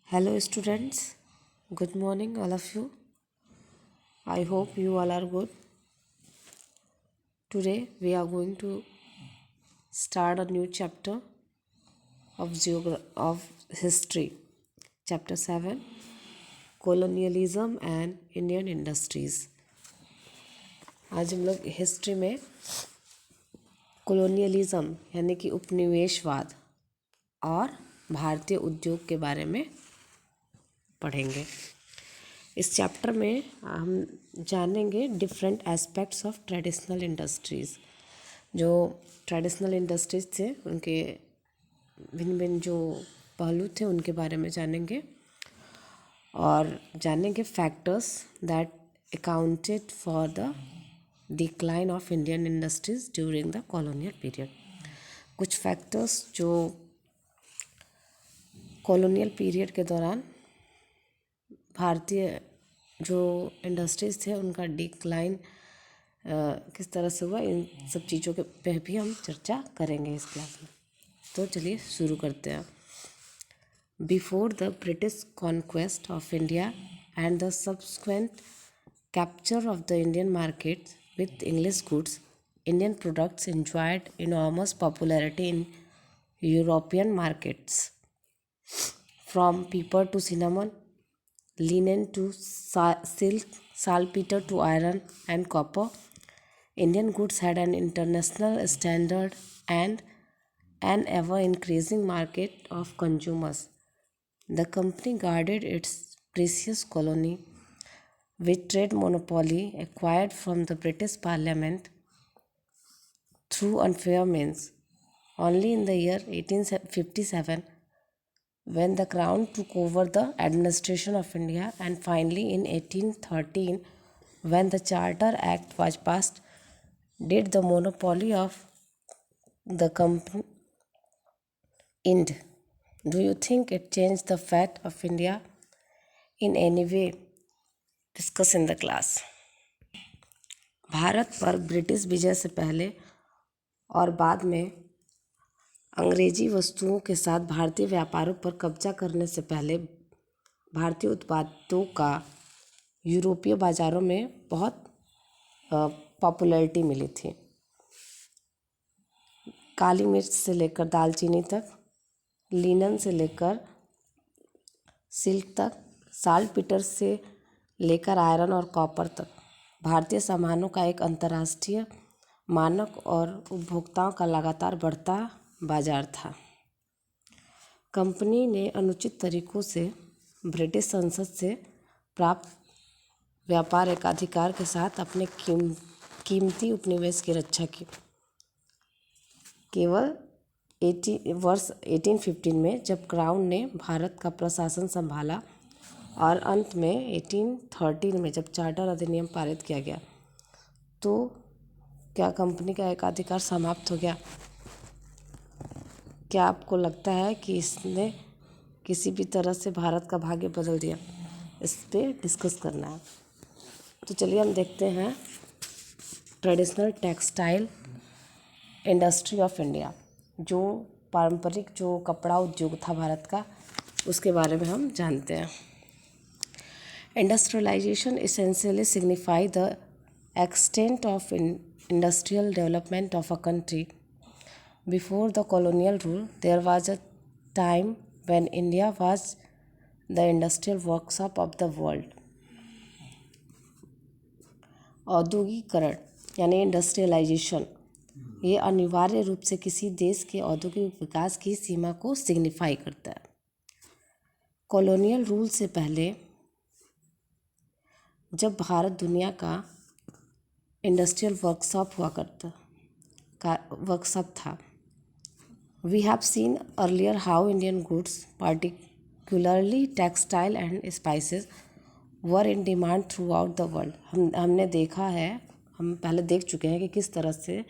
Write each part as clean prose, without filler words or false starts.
Hello, students. Good morning, all of you. I hope you all are good. Today, we are going to start a new chapter of history. Chapter 7, Colonialism and Indian Industries. आज हम लोग history में colonialism यानी कि उपनिवेशवाद और भारतीय उद्योग के बारे में पढ़ेंगे। इस चैप्टर में हम जानेंगे different aspects of traditional industries. जो ट्रेडिशनल इंडस्ट्रीज़ थे उनके भिन्न भिन्न जो पहलू थे उनके बारे में जानेंगे और जानेंगे factors that accounted for the decline of Indian industries during the colonial period. कुछ फैक्टर्स जो कॉलोनियल पीरियड के दौरान भारतीय जो इंडस्ट्रीज़ थे उनका डिक्लाइन किस तरह से हुआ, इन सब चीज़ों के पे भी हम चर्चा करेंगे इस क्लास में। तो चलिए शुरू करते हैं। Before the British conquest of India and the subsequent capture of the Indian market with English goods, Indian products enjoyed enormous popularity in European markets. From paper to cinnamon, linen to silk, saltpeter to iron and copper, Indian goods had an international standard and an ever-increasing market of consumers. The company guarded its precious colony with trade monopoly acquired from the British Parliament through unfair means. Only in the year 1857, when the Crown took over the administration of India, and finally in 1813, when the Charter Act was passed, did the monopoly of the company end. Do you think it changed the fate of India in any way? Discuss in the class. Bharat पर British विजय से पहले और बाद में अंग्रेजी वस्तुओं के साथ भारतीय व्यापारों पर कब्जा करने से पहले भारतीय उत्पादों का यूरोपीय बाज़ारों में बहुत पॉपुलैरिटी मिली थी। काली मिर्च से लेकर दालचीनी तक, लिनन से लेकर सिल्क तक, साल्टपीटर से लेकर आयरन और कॉपर तक भारतीय सामानों का एक अंतर्राष्ट्रीय मानक और उपभोक्ताओं का लगातार बढ़ता बाजार था। कंपनी ने अनुचित तरीकों से ब्रिटिश संसद से प्राप्त व्यापार एकाधिकार के साथ अपने कीमती उपनिवेश की रक्षा की। केवल वर्ष 1815 में जब क्राउन ने भारत का प्रशासन संभाला और अंत में 1813 में जब चार्टर अधिनियम पारित किया गया, तो क्या कंपनी का एकाधिकार समाप्त हो गया? क्या आपको लगता है कि इसने किसी भी तरह से भारत का भाग्य बदल दिया? इस पर डिस्कस करना है। तो चलिए हम देखते हैं traditional textile industry of India, जो पारंपरिक जो कपड़ा उद्योग था भारत का, उसके बारे में हम जानते हैं। Industrialisation essentially signify the extent of industrial development of a country. Before the colonial rule, there was a time when India was the industrial workshop of the world. औद्योगिकरण यानी इंडस्ट्रियलाइजेशन, ये अनिवार्य रूप से किसी देश के औद्योगिक विकास की सीमा को सिग्निफाई करता है। कॉलोनियल रूल से पहले जब भारत दुनिया का इंडस्ट्रियल वर्कशॉप था, we have seen earlier how Indian goods particularly textile and spices were in demand throughout the world. हमने देखा है, हम पहले देख चुके हैं कि किस तरह से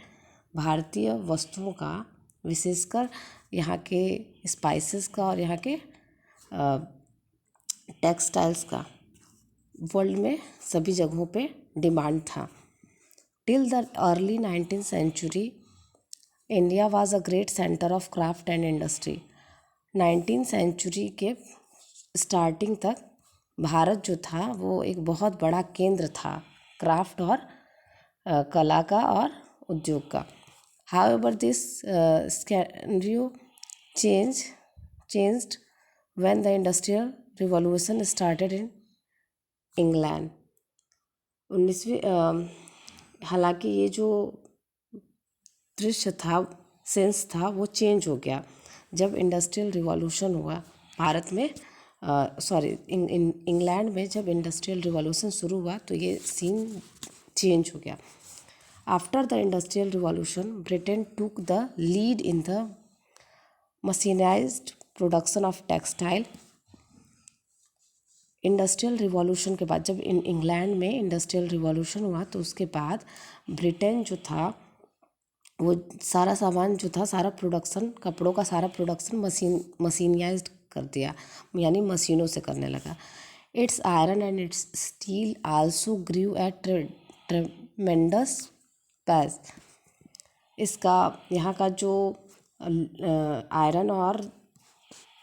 भारतीय वस्तुओं का, विशेषकर यहाँ के स्पाइसेस का और यहाँ के टेक्सटाइल्स का वर्ल्ड में सभी जगहों पे डिमांड था। Till the early 19th century, India was a great centre of craft and industry. 19th century के स्टार्टिंग तक भारत जो था वो एक बहुत बड़ा केंद्र था क्राफ्ट और कला का और उद्योग का। However this scenario changed when the industrial revolution started in England. 19वीं हालांकि ये जो दृश्य था, सेंस था, वो चेंज हो गया जब इंडस्ट्रियल रिवॉल्यूशन हुआ भारत में, इंग्लैंड में जब इंडस्ट्रियल रिवॉल्यूशन शुरू हुआ तो ये सीन चेंज हो गया। After the industrial revolution Britain took the lead in the mechanised production of textile. Industrial revolution के बाद जब इंग्लैंड में इंडस्ट्रियल रिवॉल्यूशन हुआ तो उसके बाद ब्रिटेन जो था वो सारा सामान जो था, सारा प्रोडक्शन, कपड़ों का सारा प्रोडक्शन मशीनियाइज्ड कर दिया, यानी मशीनों से करने लगा। Its iron and its steel also grew at tremendous pace. इसका यहाँ का जो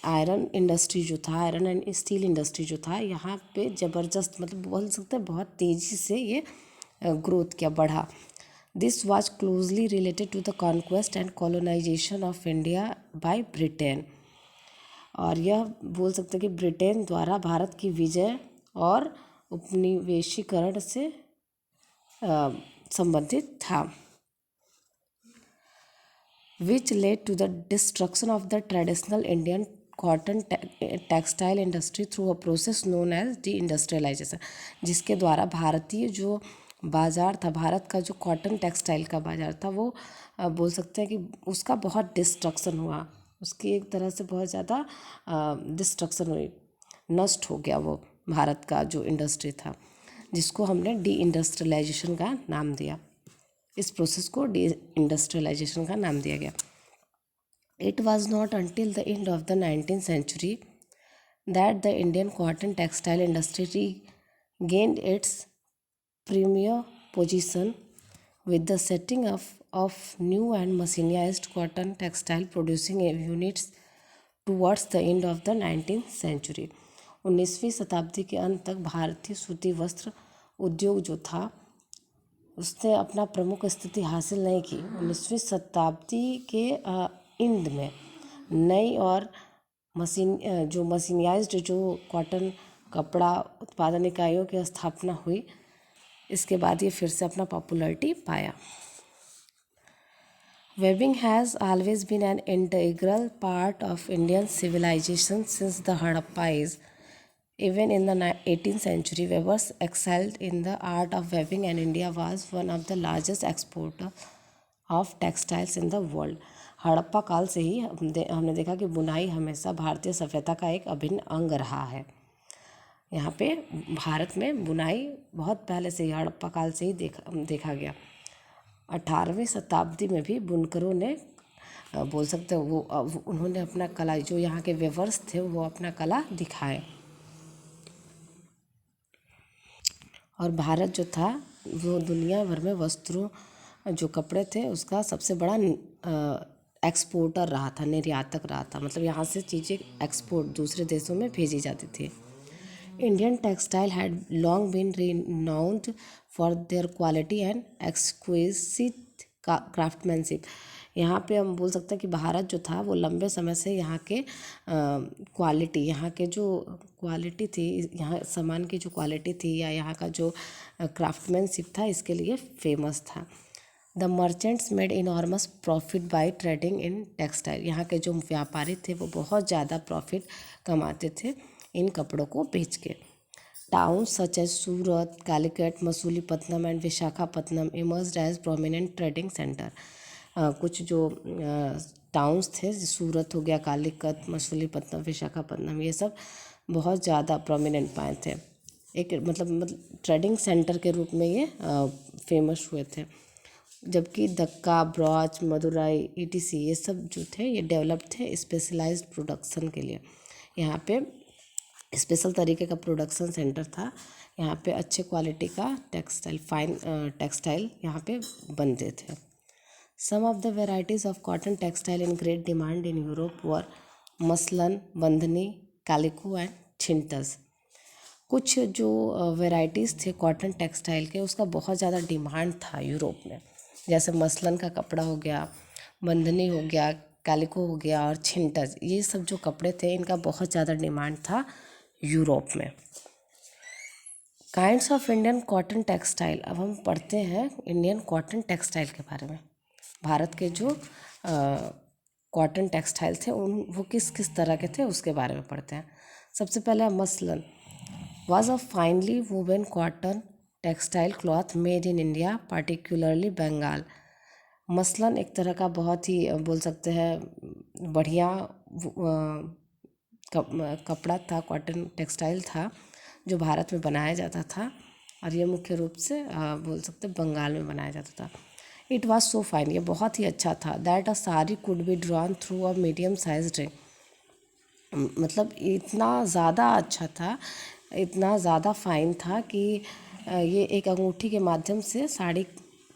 आयरन इंडस्ट्री जो था, आयरन एंड स्टील इंडस्ट्री जो था, यहाँ पे ज़बरदस्त, मतलब बोल सकते हैं बहुत तेज़ी से ये ग्रोथ किया, बढ़ा। This was closely related to the conquest and colonisation of India by Britain. और यह बोल सकते हैं कि ब्रिटेन द्वारा भारत की विजय और उपनिवेशीकरण से संबंधित था। which led to the destruction of the traditional Indian cotton textile industry through a process known as deindustrialization, जिसके द्वारा भारतीय जो बाज़ार था, भारत का जो कॉटन टेक्सटाइल का बाज़ार था, वो बोल सकते हैं कि उसका बहुत डिस्ट्रक्शन हुआ, उसकी एक तरह से बहुत ज़्यादा डिस्ट्रक्शन हुई, नष्ट हो गया वो भारत का जो इंडस्ट्री था, जिसको हमने डी इंडस्ट्रियलाइजेशन का नाम दिया। इस प्रोसेस को डी इंडस्ट्रियलाइजेशन का नाम दिया गया। It was not until the end of the 19th century that the Indian cotton textile industry gained its premier position with the setting of new and machinized cotton textile producing units towards the end of the 19th century। 19वीं शताब्दी के अंत तक भारतीय सूती वस्त्र उद्योग जो था उसने अपना प्रमुख स्थिति हासिल नहीं की। 19वीं शताब्दी के एंड में नई और मशीनियाइज्ड जो कॉटन कपड़ा उत्पादन इकाइयों की स्थापना हुई, इसके बाद ये फिर से अपना पॉपुलैरिटी पाया। Weaving has always been an integral part of Indian civilisation since the Harappa age. Even in the 18th century, weavers excelled in the art of weaving, and India was one of the largest exporters of textiles in the world। Harappa काल से ही हमने देखा कि बुनाई हमेशा भारतीय सभ्यता का एक अभिन्न अंग रहा है। यहाँ पे भारत में बुनाई बहुत पहले से ही, हड़प्पा काल से ही देखा गया। 18वीं शताब्दी में भी बुनकरों ने बोल सकते हैं उन्होंने अपना कला, जो यहाँ के वेवर्स थे, वो अपना कला दिखाए। और भारत जो था वो दुनिया भर में वस्त्रों, जो कपड़े थे, उसका सबसे बड़ा एक्सपोर्टर रहा था, निर्यातक रहा था, मतलब यहाँ से चीज़ें एक्सपोर्ट दूसरे देशों में भेजी जाती थी। Indian textile had long been renowned for their quality and exquisite craftsmanship. यहाँ पे हम बोल सकते हैं कि भारत जो था वो लंबे समय से यहाँ के क्वालिटी, यहाँ के जो क्वालिटी थी, यहाँ सामान की जो क्वालिटी थी या यहाँ का जो क्राफ्टमैनशिप था, इसके लिए फेमस था। The merchants made enormous profit by trading in textile. यहाँ के जो व्यापारी थे वो बहुत ज़्यादा प्रॉफिट कमाते थे इन कपड़ों को बेच के। Towns such as Surat, Calicut, Masulipatnam and Visakhapatnam emerged as prominent trading centre. कुछ जो टाउन्स थे, सूरत हो गया, कालीकट, मसूलीपट्टनम, विशाखापट्टनम, ये सब बहुत ज़्यादा प्रोमिनेंट पाए थे, एक मतलब ट्रेडिंग सेंटर के रूप में ये फेमस हुए थे। जबकि दक्का, ब्रॉच, मदुराई, ईटीसी, ये सब जो थे ये डेवलप्ड थे स्पेशलाइज्ड प्रोडक्शन के लिए। यहाँ पे स्पेशल तरीके का प्रोडक्शन सेंटर था, यहाँ पे अच्छे क्वालिटी का टेक्सटाइल, फाइन टेक्सटाइल यहाँ पे बनते थे। Some of the varieties of cotton textile in great demand in Europe were मसलन, बंधनी, कालिको एंड छिंटस। कुछ जो वैरायटीज़ थे कॉटन टेक्सटाइल के, उसका बहुत ज़्यादा डिमांड था यूरोप में। जैसे मसलन का कपड़ा हो गया, बंधनी हो गया, कैलिको हो गया और छिंटस, ये सब जो कपड़े थे इनका बहुत ज़्यादा डिमांड था यूरोप में। Kinds of Indian cotton textile. अब हम पढ़ते हैं इंडियन कॉटन टेक्सटाइल के बारे में। भारत के जो कॉटन टेक्सटाइल थे वो किस किस तरह के थे उसके बारे में पढ़ते हैं। सबसे पहले मसलन was a finely woven cotton textile cloth made in India, particularly Bengal। मसलन एक तरह का बहुत ही बोल सकते हैं बढ़िया कपड़ा था, कॉटन टेक्सटाइल था जो भारत में बनाया जाता था, और ये मुख्य रूप से बोल सकते बंगाल में बनाया जाता था। इट वॉज सो फाइन, ये बहुत ही अच्छा था। That a sari could be drawn through a medium size ring. मतलब इतना ज़्यादा अच्छा था, इतना ज़्यादा फाइन था कि ये एक अंगूठी के माध्यम से साड़ी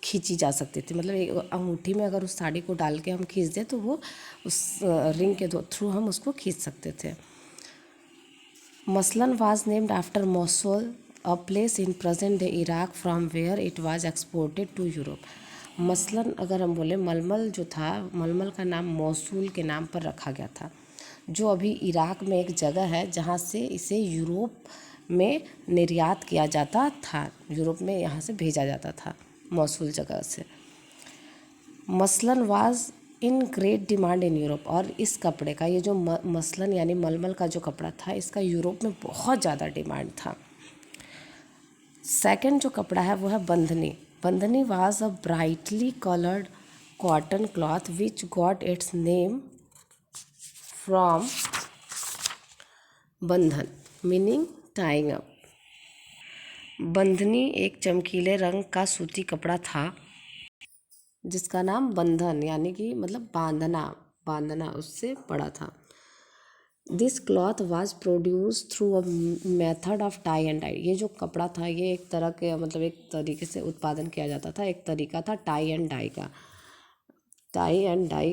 खींची जा सकती थी। मतलब एक अंगूठी में अगर उस साड़ी को डाल के हम खींच दें तो वो उस रिंग के थ्रू हम उसको खींच सकते थे। Muslin was named after Mosul, a place in present day Iraq, from where it was exported to Europe. मसलन अगर हम बोले मलमल जो था, मलमल का नाम मोसुल के नाम पर रखा गया था, जो अभी इराक में एक जगह है जहाँ से इसे यूरोप में निर्यात किया जाता था, यूरोप में यहाँ से भेजा जाता था मोसुल जगह से। मसलन was in great demand in Europe. और इस कपड़े का, ये जो मसलन यानी मलमल का जो कपड़ा था, इसका यूरोप में बहुत ज़्यादा डिमांड था। सेकंड जो कपड़ा है वो है bandhani. Bandhani was a brightly coloured cotton cloth which got its name from bandhan, meaning tying up. Bandhani एक चमकीले रंग का सूती कपड़ा था जिसका नाम बंधन यानी कि मतलब बांधना, बांधना उससे पड़ा था। This cloth was produce through a method of tie and dye. ये जो कपड़ा था ये एक तरह के मतलब एक तरीके से उत्पादन किया जाता था, एक तरीका था टाई एंड डाई का। टाई एंड डाई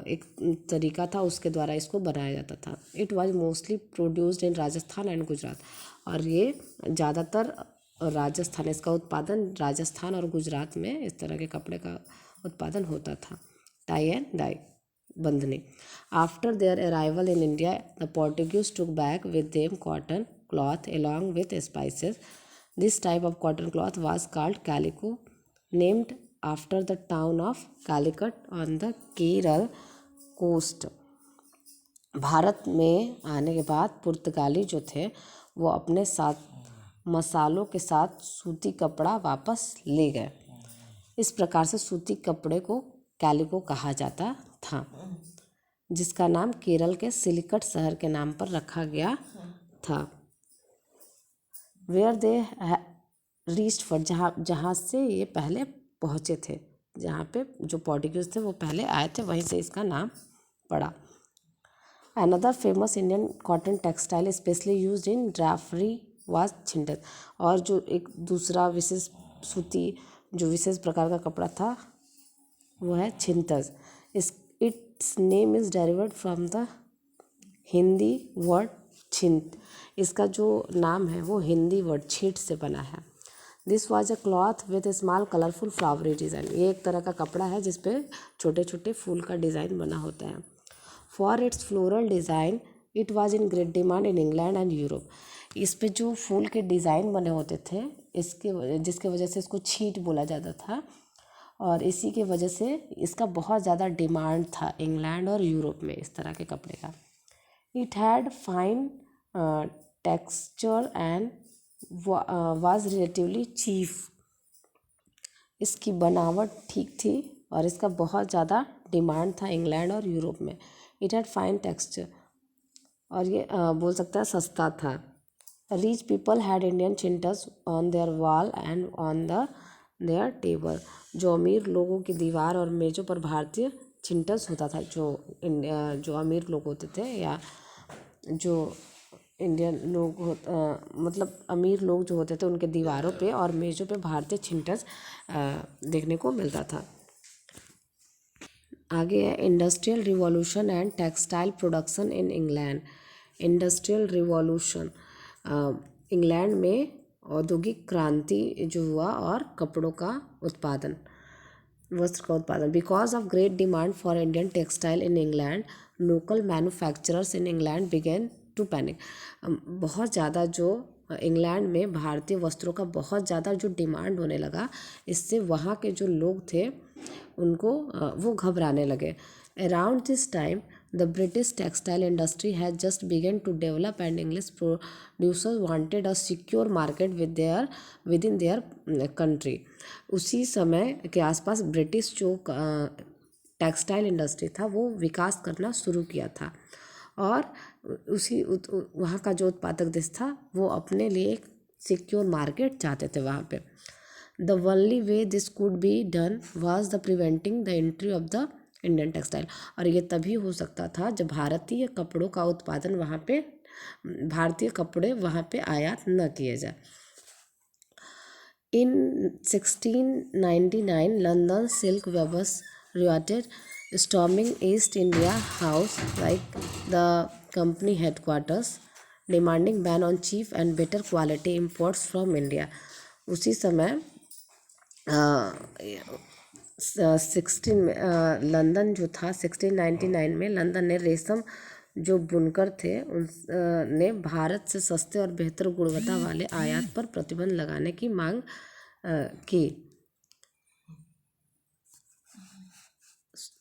एक तरीका था, उसके द्वारा इसको बनाया जाता था। It was mostly produced in Rajasthan and Gujarat. और ये ज़्यादातर राजस्थान, इसका उत्पादन राजस्थान और गुजरात में इस तरह के कपड़े का उत्पादन होता था। Tie and dye, bandhani. After their arrival in India the Portuguese took back with them cotton cloth along with spices. This type of cotton cloth was called calico, named after the town of Calicut on the Kerala coast. Bharat में आने के बाद पुर्तगाली जो थे वो अपने साथ मसालों के साथ सूती कपड़ा वापस ले गए। इस प्रकार से सूती कपड़े को कैलिको कहा जाता था, जिसका नाम केरल के सिलिकट शहर के नाम पर रखा गया था। वेयर दे रीच्ड फॉर, जहाँ से ये पहले पहुँचे थे, जहाँ पे जो पोर्टुगीज थे वो पहले आए थे, वहीं से इसका नाम पड़ा। Another famous Indian cotton textile specially used in drapery was chintz. और जो एक दूसरा विशेष सूती जो विशेष प्रकार का कपड़ा था वो है chintz. Its name is derived from the Hindi word chhint. इसका जो नाम है वो हिंदी वर्ड छींट से बना है। This was a cloth with A small colourful flowery design. ये एक तरह का कपड़ा है जिस पे छोटे छोटे फूल का डिज़ाइन बना होता है। For its floral design it was in great demand in England and Europe. इस पे जो फूल के डिज़ाइन बने होते थे जिसके वजह से इसको छींट बोला जाता था, और इसी के वजह से इसका बहुत ज़्यादा डिमांड था इंग्लैंड और यूरोप में इस तरह के कपड़े का। It had fine texture and was relatively chief. इसकी बनावट ठीक थी और इसका बहुत ज़्यादा डिमांड था इंग्लैंड और यूरोप में। इट हैड फाइन टेक्सचर, और ये बोल सकता है सस्ता था। Rich people had Indian chintz on their wall and on their table. जो अमीर लोगों की दीवार और मेज़ों पर भारतीय छिंटस होता था। जो अमीर लोग होते थे या जो इंडियन लोग मतलब अमीर लोग जो होते थे उनके दीवारों पे और मेज़ों पे भारतीय छिंटस देखने को मिलता था। आगे है industrial revolution and textile production in England. Industrial revolution, England में औद्योगिक क्रांति जो हुआ और कपड़ों का उत्पादन, वस्त्र का उत्पादन। Because of great demand for Indian textile in England, local manufacturers in England began to panic. बहुत ज़्यादा जो इंग्लैंड में भारतीय वस्त्रों का बहुत ज़्यादा जो डिमांड होने लगा, इससे वहाँ के जो लोग थे उनको वो घबराने लगे। Around this time the British textile industry has just begun to develop and English producers wanted a secure market within their country. उसी समय के आसपास ब्रिटिश जो टेक्सटाइल इंडस्ट्री था वो विकास करना शुरू किया था और वहाँ का जो उत्पादक देश था वो अपने लिए एक सिक्योर मार्केट चाहते थे वहाँ पे। The only way this could be done was the preventing the entry of the Indian textile. और ये तभी हो सकता था जब भारतीय कपड़ों का उत्पादन वहाँ पे, भारतीय कपड़े वहाँ पे आयात न किए जाए। In 1699, London silk weavers rioted, storming East India House like the company headquarters, demanding ban on cheap and better quality imports from India. उसी समय 16 में लंदन जो था 1699 में लंदन ने रेशम जो बुनकर थे उन ने भारत से सस्ते और बेहतर गुणवत्ता वाले आयात पर प्रतिबंध लगाने की मांग की।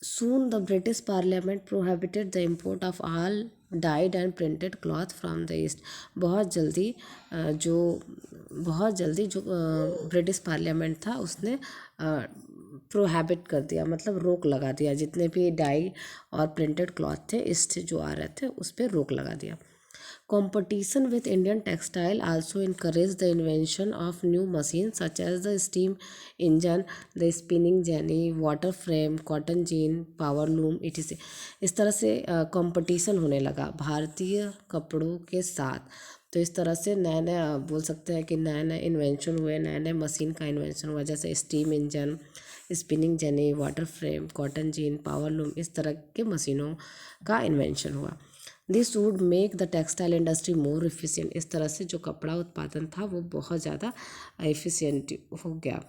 Soon the British Parliament prohibited the import of all dyed and printed cloth from the East. बहुत जल्दी जो ब्रिटिश पार्लियामेंट था उसने प्रोहिबिट कर दिया, मतलब रोक लगा दिया, जितने भी डाई और प्रिंटेड क्लॉथ थे इससे जो आ रहे थे उस पर रोक लगा दिया। Competition with Indian textile also encouraged the invention of new machines such as the steam engine, the spinning jenny, water frame, cotton gin, power loom etc. इस तरह से कंपटीशन होने लगा भारतीय कपड़ों के साथ। तो इस तरह से नए नए बोल सकते हैं कि नए नए इन्वेंशन हुए, नए नए मशीन का इन्वेंशन हुआ, जैसे steam engine, spinning jenny, water frame, cotton gene, power loom, इस तरह के मशीनों का इन्वेंशन हुआ। This would make the textile industry more efficient. इस तरह से जो कपड़ा उत्पादन था वो बहुत ज़्यादा एफिशिएंट हो गया,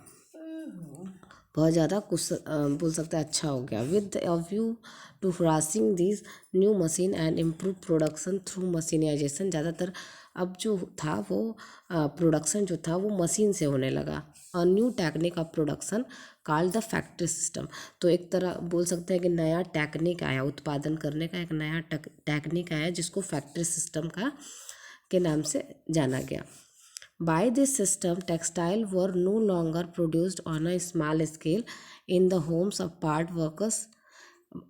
बहुत ज़्यादा कुछ बोल सकते हैं अच्छा हो गया। With a view to crossing this new machine and improve production through mechanisation. ज़्यादातर अब जो था वो प्रोडक्शन जो था वो मशीन से होने लगा। A new technique of production called the factory system. तो एक तरह बोल सकते हैं कि नया टेक्निक आया, उत्पादन करने का एक नया टेक्निक आया जिसको फैक्ट्री सिस्टम के नाम से जाना गया। By this system, textile were no longer produced on a small scale in the homes of part workers.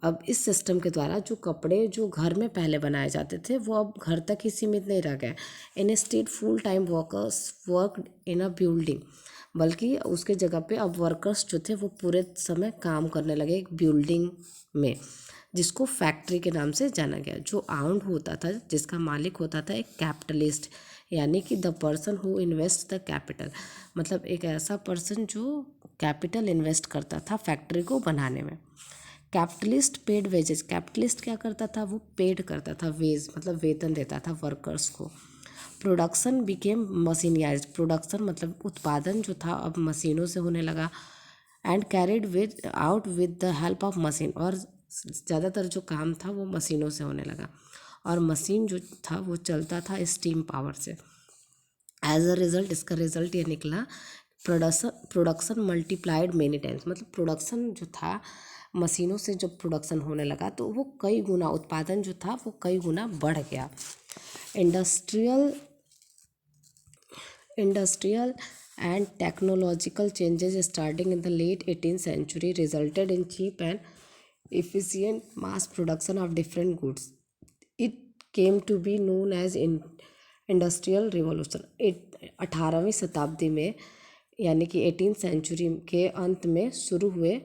अब इस सिस्टम के द्वारा जो कपड़े जो घर में पहले बनाए जाते थे वो अब घर तक ही सीमित नहीं रह गए। Instead full time workers worked in a building, बल्कि उसके जगह पे अब वर्कर्स जो थे वो पूरे समय काम करने लगे एक बिल्डिंग में, जिसको फैक्ट्री के नाम से जाना गया। जो आउंड होता था, जिसका मालिक होता था एक कैपिटलिस्ट, यानी कि the person who invest the capital, मतलब एक ऐसा पर्सन जो कैपिटल इन्वेस्ट करता था फैक्ट्री को बनाने में। कैपिटलिस्ट पेड वेजेस, कैपिटलिस्ट क्या करता था वो पेड करता था वेज, मतलब वेतन देता था वर्कर्स को। प्रोडक्शन बिकेम मशीनियाइज्ड, प्रोडक्शन मतलब उत्पादन जो था अब मशीनों से होने लगा। And carried with out with the help of machine, और ज़्यादातर जो काम था वो मशीनों से होने लगा और मशीन जो था वो चलता था स्टीम पावर से। एज अ रिजल्ट, इसका रिजल्ट ये निकला प्रोडक्शन मल्टीप्लाइड मेनी टाइम्स, मतलब प्रोडक्शन जो था मशीनों से जब प्रोडक्शन होने लगा तो वो कई गुना, उत्पादन जो था वो कई गुना बढ़ गया। Industrial and technological changes starting in the late 18th century resulted in cheap and efficient mass production of different goods. It came to be known as industrial revolution. 18वीं शताब्दी में यानी कि 18th सेंचुरी के अंत में शुरू हुए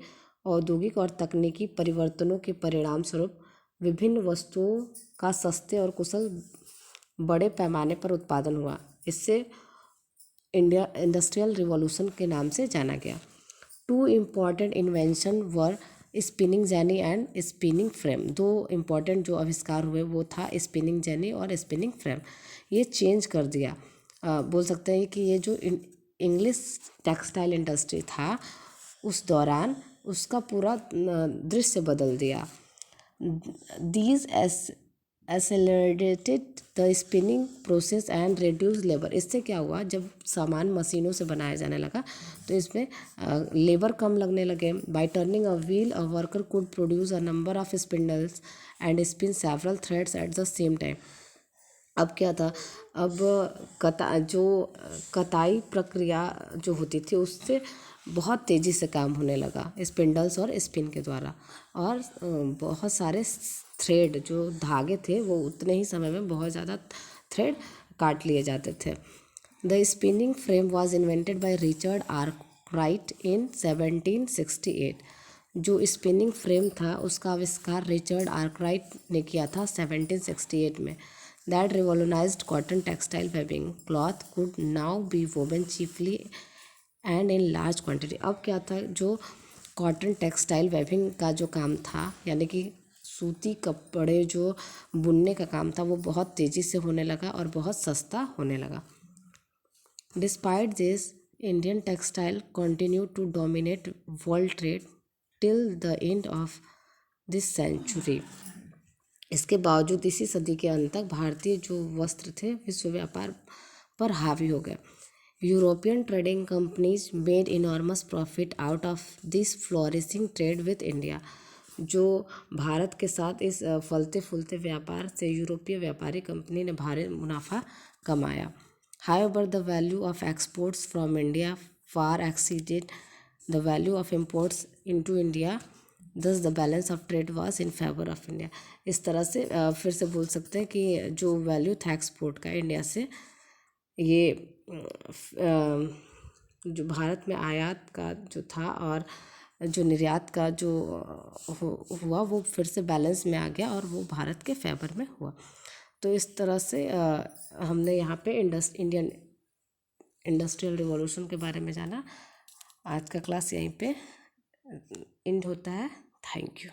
औद्योगिक और तकनीकी परिवर्तनों के परिणाम स्वरूप विभिन्न वस्तुओं का सस्ते और कुशल बड़े पैमाने पर उत्पादन हुआ। इससे इंडस्ट्रियल रिवॉल्यूशन के नाम से जाना गया। Two important invention were spinning jenny and spinning frame, दो इम्पॉर्टेंट जो आविष्कार हुए वो था स्पिनिंग जेनी और स्पिनिंग फ्रेम। ये चेंज कर दिया, बोल सकते हैं कि ये जो इंग्लिश टेक्सटाइल इंडस्ट्री था उस दौरान उसका पूरा दृश्य बदल दिया। These accelerated the spinning process and reduce labour. इससे क्या हुआ, जब सामान मशीनों से बनाया जाने लगा तो इसमें लेबर कम लगने लगे। Bye turning a wheel a worker could produce a number of spindles and spin several threads at the same time. अब क्या था, अब कताई प्रक्रिया जो होती थी उससे बहुत तेज़ी से काम होने लगा स्पिंडल्स और स्पिन के द्वारा, और बहुत सारे थ्रेड जो धागे थे वो उतने ही समय में बहुत ज़्यादा थ्रेड काट लिए जाते थे। The spinning frame was invented by Richard Arkwright in 1768। जो स्पिनिंग फ्रेम था उसका आविष्कार रिचर्ड आर्कराइट ने किया था 1768 में। That revolutionised cotton textile weaving, cloth could now be woven cheaply and in large quantity. अब क्या था, जो कॉटन टेक्सटाइल वेबिंग का जो काम था, यानी कि सूती कपड़े जो बुनने का काम था, वो बहुत तेज़ी से होने लगा और बहुत सस्ता होने लगा। Despite this, Indian textile continue to dominate world trade till the end of this century. इसके बावजूद इसी सदी के अंत तक भारतीय जो वस्त्र थे विश्व व्यापार पर हावी हो गए। European trading companies made enormous profit out of this flourishing trade with India. जो भारत के साथ इस फलते फूलते व्यापार से यूरोपीय व्यापारी कंपनी ने भारी मुनाफा कमाया। However the value of exports from India far exceeded the value of imports into India, thus the balance of trade was in favour of India. इस तरह से फिर से बोल सकते हैं कि जो वैल्यू था एक्सपोर्ट का इंडिया से, ये जो भारत में आयात का जो था और जो निर्यात का जो हुआ वो फिर से बैलेंस में आ गया और वो भारत के फेवर में हुआ। तो इस तरह से हमने यहाँ पे इंडियन इंडस्ट्रियल रिवॉल्यूशन के बारे में जाना। आज का क्लास यहीं पे एंड होता है। Thank you.